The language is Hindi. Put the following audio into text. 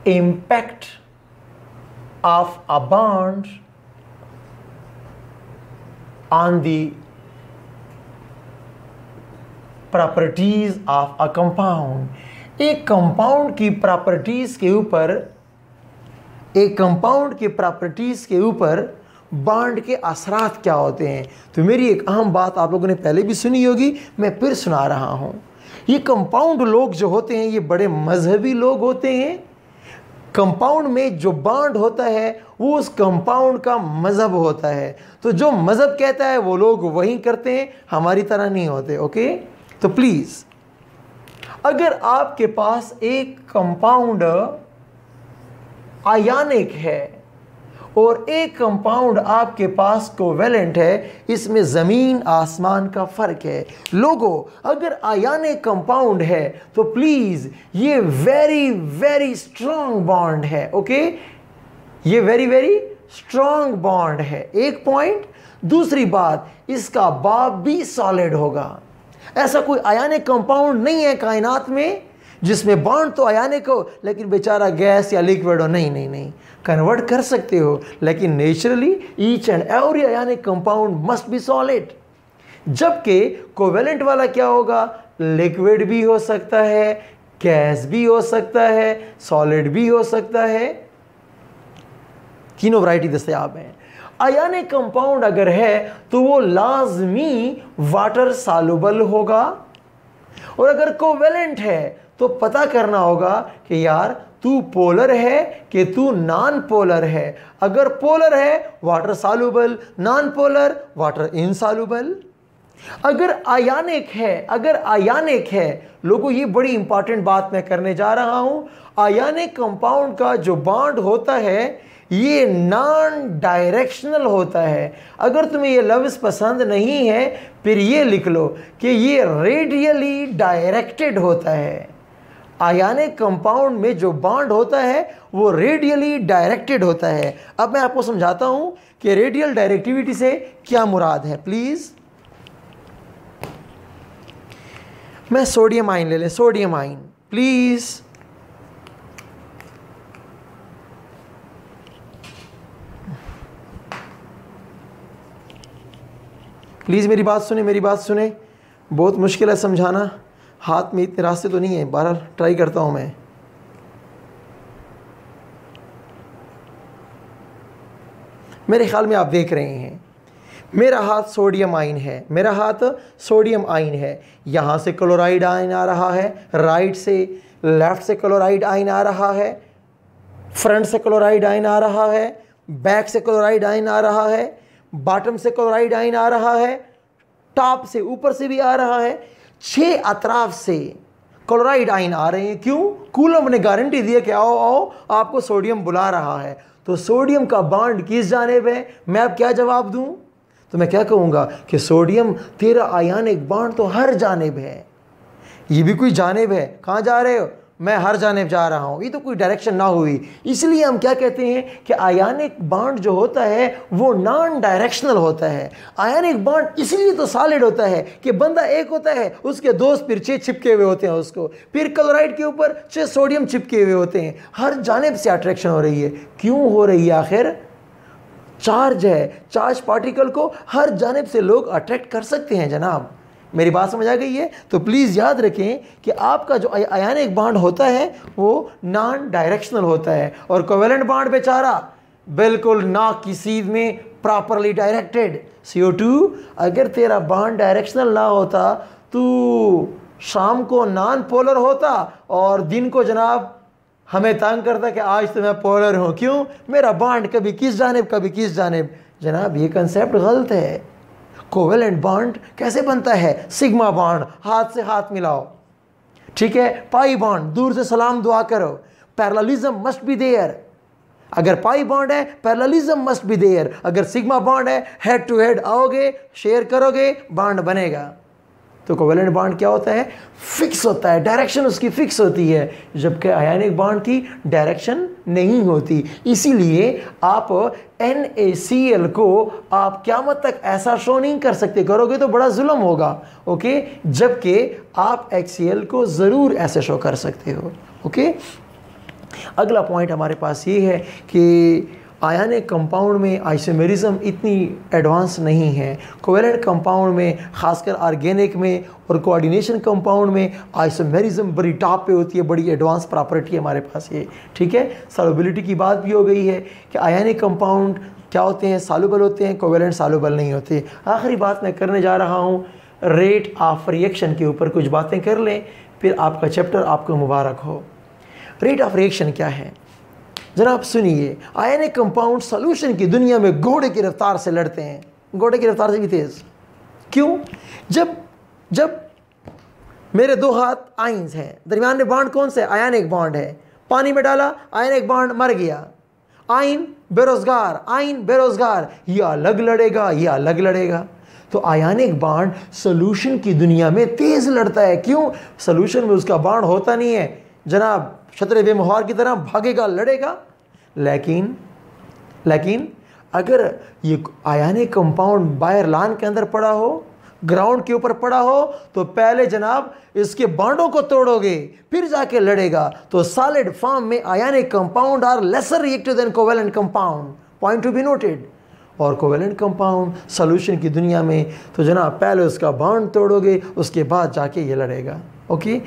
impact of a bond on the properties of a compound. एक कंपाउंड की प्रॉपर्टीज के ऊपर, एक कंपाउंड के प्रॉपर्टीज के ऊपर बॉन्ड के असरात क्या होते हैं। तो मेरी एक अहम बात आप लोगों ने पहले भी सुनी होगी, मैं फिर सुना रहा हूं। ये कंपाउंड लोग जो होते हैं ये बड़े मजहबी लोग होते हैं। कंपाउंड में जो बॉन्ड होता है वो उस कंपाउंड का मजहब होता है। तो जो मजहब कहता है वो लोग वही करते हैं, हमारी तरह नहीं होते। ओके, तो प्लीज अगर आपके पास एक कंपाउंड आयनिक है और एक कंपाउंड आपके पास कोवेलेंट है, इसमें ज़मीन आसमान का फ़र्क है। लोगों, अगर आयनिक कंपाउंड है तो प्लीज़ ये वेरी वेरी स्ट्रॉन्ग बॉन्ड है। ओके, ये वेरी वेरी स्ट्रॉन्ग बॉन्ड है, एक पॉइंट। दूसरी बात, इसका बाप भी सॉलिड होगा। ऐसा कोई आयनिक कंपाउंड नहीं है कायनात में जिसमें बॉन्ड तो आयनिक हो लेकिन बेचारा गैस या लिक्विड हो। नहीं नहीं नहीं, कन्वर्ट कर सकते हो, लेकिन naturally each and every ionic compound must be solid. जबकि कोवेलेंट वाला क्या होगा, लिक्विड भी हो सकता है, गैस भी हो सकता है, सॉलिड भी हो सकता है, तीनों वैरायटी दस्तयाब हैं। आयनिक कंपाउंड अगर है तो वो लाजमी वाटर सॉल्युबल होगा, और अगर कोवेलेंट है तो पता करना होगा कि यार तू पोलर है कि तू नॉन पोलर है। अगर पोलर है water soluble, non polar water insoluble. अगर आयनिक है, लोगों ये बड़ी इंपॉर्टेंट बात मैं करने जा रहा हूं। आयनिक कंपाउंड का जो बॉन्ड होता है ये नॉन डायरेक्शनल होता है। अगर तुम्हें ये लफ्ज़ पसंद नहीं है फिर ये लिख लो कि ये रेडियली डायरेक्टेड होता है। आयनिक कंपाउंड में जो बॉन्ड होता है वो रेडियली डायरेक्टेड होता है। अब मैं आपको समझाता हूं कि रेडियल डायरेक्टिविटी से क्या मुराद है। प्लीज़ मैं सोडियम आयन ले लें, सोडियम आयन प्लीज़। प्लीज़ मेरी बात सुने, बहुत मुश्किल है समझाना, हाथ में इतने रास्ते तो नहीं है, बहरहाल ट्राई करता हूँ मैं। मेरे ख्याल में आप देख रहे हैं मेरा हाथ सोडियम आयन है, यहाँ से क्लोराइड आयन आ रहा है, राइट से लेफ़्ट से क्लोराइड आयन आ रहा है, फ्रंट से क्लोराइड आयन आ रहा है, बैक से क्लोराइड आयन आ रहा है, बॉटम से क्लोराइड आयन आ रहा है, टॉप से ऊपर से भी आ रहा है, 6 अतराफ से क्लोराइड आयन आ रहे हैं। क्यों? कूलम ने गारंटी दी है कि आओ आओ आपको सोडियम बुला रहा है। तो सोडियम का बॉन्ड किस जानिब है? मैं अब क्या जवाब दूं? तो मैं क्या कहूँगा कि सोडियम तेरा आयनिक बॉन्ड तो हर जानिब है। ये भी कोई जानिब है, कहाँ जा रहे हो? मैं हर जानिब जा रहा हूँ, ये तो कोई डायरेक्शन ना हुई। इसलिए हम क्या कहते हैं कि आयनिक बॉन्ड जो होता है वो नॉन डायरेक्शनल होता है। आयनिक बॉन्ड इसलिए तो सॉलिड होता है कि बंदा एक होता है, उसके दोस्त फिर 6 चिपके हुए होते हैं उसको, फिर क्लोराइड के ऊपर 6 सोडियम चिपके हुए होते हैं। हर जानिब से अट्रैक्शन हो रही है। क्यों हो रही है? आखिर चार्ज है, चार्ज पार्टिकल को हर जानिब से लोग अट्रैक्ट कर सकते हैं। जनाब मेरी बात समझ आ गई है? तो प्लीज़ याद रखें कि आपका जो आयनिक बॉन्ड होता है वो नॉन डायरेक्शनल होता है, और कोवेलेंट बॉन्ड बेचारा बिल्कुल नाक की सीध में प्रॉपरली डायरेक्टेड। CO2 अगर तेरा बॉन्ड डायरेक्शनल ना होता तो शाम को नॉन पोलर होता और दिन को जनाब हमें तंग करता कि आज तो मैं पोलर हूँ। क्यों? मेरा बॉन्ड कभी किस जानिब कभी किस जानिब। जनाब ये कंसेप्ट गलत है। कोवेलेंट बॉन्ड कैसे बनता है? सिग्मा बॉन्ड, हाथ से हाथ मिलाओ, ठीक है। पाई बॉन्ड, दूर से सलाम दुआ करो। Parallelism must be there. अगर पाई बॉन्ड है पैरेललिज्म मस्ट बी देयर। अगर सिग्मा बॉन्ड है हेड टू हेड आओगे, शेयर करोगे, बॉन्ड बनेगा। तो कोवेलेंट बॉन्ड क्या होता है? फिक्स होता है, डायरेक्शन उसकी फिक्स होती है, जबकि आयनिक बॉन्ड की डायरेक्शन नहीं होती। इसीलिए आप NaCl को आप क़यामत तक ऐसा शो नहीं कर सकते, करोगे तो बड़ा जुल्म होगा, ओके। जबकि आप HCl को ज़रूर ऐसे शो कर सकते हो, ओके। अगला पॉइंट हमारे पास ये है कि आयनिक कंपाउंड में आइसोमेरिज्म इतनी एडवांस नहीं है। कोवेलेंट कंपाउंड में, खासकर ऑर्गेनिक में और कोऑर्डिनेशन कंपाउंड में आइसोमेरिज्म बड़ी टॉप पे होती है, बड़ी एडवांस प्रॉपर्टी है हमारे पास ये, ठीक है। सॉल्युबिलिटी की बात भी हो गई है कि आयनिक कंपाउंड क्या होते हैं, सॉल्युबल होते हैं, कोवेलेंट सॉल्युबल नहीं होते। आखिरी बात मैं करने जा रहा हूँ रेट ऑफ रिएक्शन के ऊपर कुछ बातें कर लें, फिर आपका चैप्टर आपको मुबारक हो। रेट ऑफ रिएक्शन क्या है जनाब, सुनिए। आयनिक कंपाउंड सॉल्यूशन की दुनिया में घोड़े की रफ्तार से लड़ते हैं, घोड़े की रफ्तार से भी तेज। क्यों? जब मेरे दो हाथ आयंस हैं, दरमियान में बॉन्ड कौन सा है? आयनिक बॉन्ड है। पानी में डाला, आयनिक बॉन्ड मर गया। आयन बेरोजगार, आयन बेरोजगार, ये अलग लड़ेगा, ये अलग लड़ेगा। तो आयनिक बॉन्ड सॉल्यूशन की दुनिया में तेज लड़ता है। क्यों? सॉल्यूशन में उसका बॉन्ड होता नहीं है जनाब, शतरे बेमुहार की तरह भागेगा, लड़ेगा। लेकिन अगर ये आयनिक कंपाउंड बाहर लान के अंदर पड़ा हो, ग्राउंड के ऊपर पड़ा हो, तो पहले जनाब इसके बॉन्डों को तोड़ोगे, फिर जाके लड़ेगा। तो सॉलिड फॉर्म में ionic compound are lesser reactive than covalent compound, point to be noted. और कोवेलेंट कंपाउंड सॉल्यूशन की दुनिया में तो जनाब पहले उसका बॉन्ड तोड़ोगे, उसके बाद जाके ये लड़ेगा। ओके।